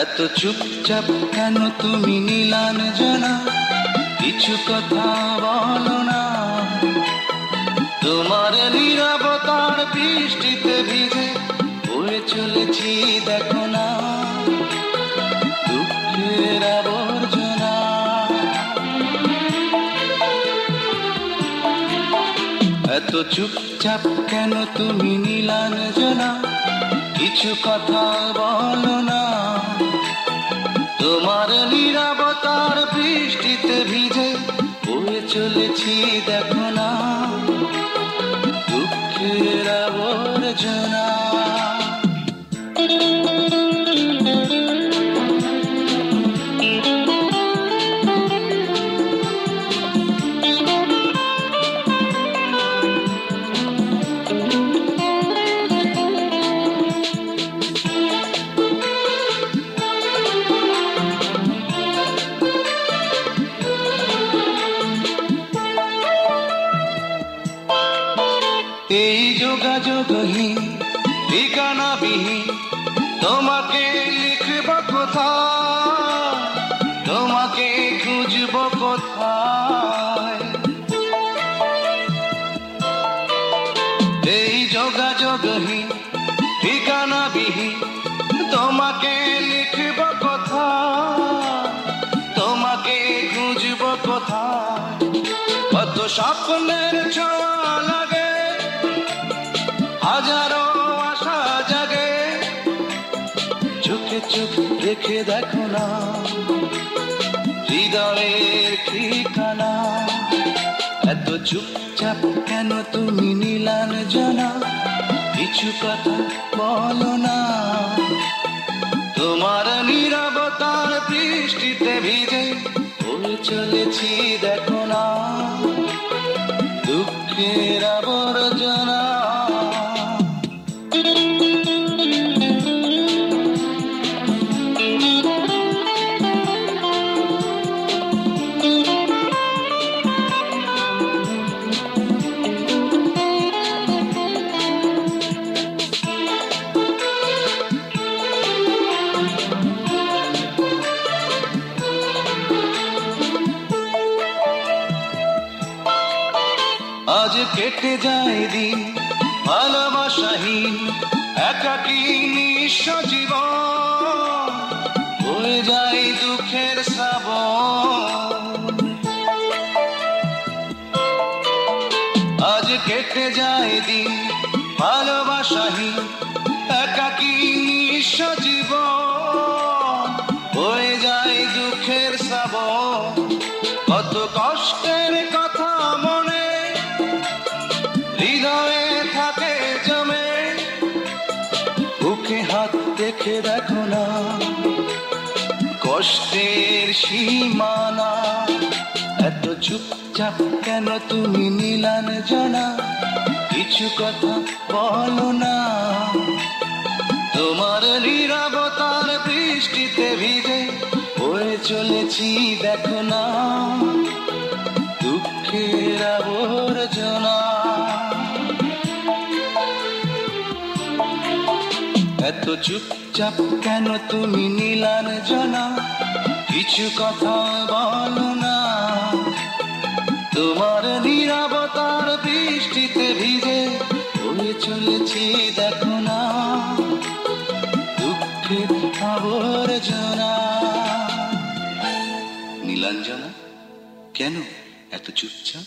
এত চুপচাপ কেন তুমি নীলাঞ্জনা, কিছু কথা বলো না। তোমার নীরবতার বৃষ্টিতে ভিজে বয়ে চলেছি দেখো না, দুঃখের আবর্জনা। এত চুপচাপ কেন তুমি নীলাঞ্জনা, কিছু কথা বলো না। তোমার নীরবতার বৃষ্টিতে ভিজে বয়ে চলেছি দেখো না, দুঃখের আবর্জনা। এই যোগাযোগহীন ঠিকানাবিহীন তোমাকে লিখব কোথায়, তোমাকে খুঁজব কোথায়। এই যোগাযোগহীন ঠিকানাবিহীন তোমাকে লিখব কোথায়, তোমাকে খুঁজব কোথায়। কত স্বপ্নের ছোঁয়া লাগে, হাজারো আশা জাগে, চোখে চোখ রেখে দেখো না হৃদয়ের ঠিকানা। এত চুপচাপ কেন তুমি নীলাঞ্জনা, কিছু কথা বলো না। তোমার নীরবতার বৃষ্টিতে ভিজে বয়ে চলেছি দেখো না, দুঃখের আবর্জনা। আজ কেটে যায় দিন ভালোবাসাহীন, একাকী নিঃস্ব জীবন, হয়ে যায় দুঃখের শ্রাবণ। আজ কেটে যায় দিন ভালোবাসাহীন, একাকী নিঃস্ব জীবন, হয়ে যায় দুঃখের শ্রাবণ। কত কষ্টের কথা মনে হৃদয়ে থাকে জমে, বুকে হাত দেখে দেখো না কষ্টের সীমানা। এত চুপচাপ কেন তুমি নীলাঞ্জনা, কিছু কথা বলো না। তোমার নীরবতার বৃষ্টিতে ভিজে বয়ে চলেছি দেখো না, দুঃখের আবর্জনা। এত চুপচাপ কেন তুমি নীলাঞ্জনা, কিছু কথা বলো না। তোমার নীরবতার বৃষ্টিতে ভিজে বয়ে চলেছি দেখো না, দুঃখের আবর্জনা। নীলাঞ্জনা, কেন এত চুপচাপ?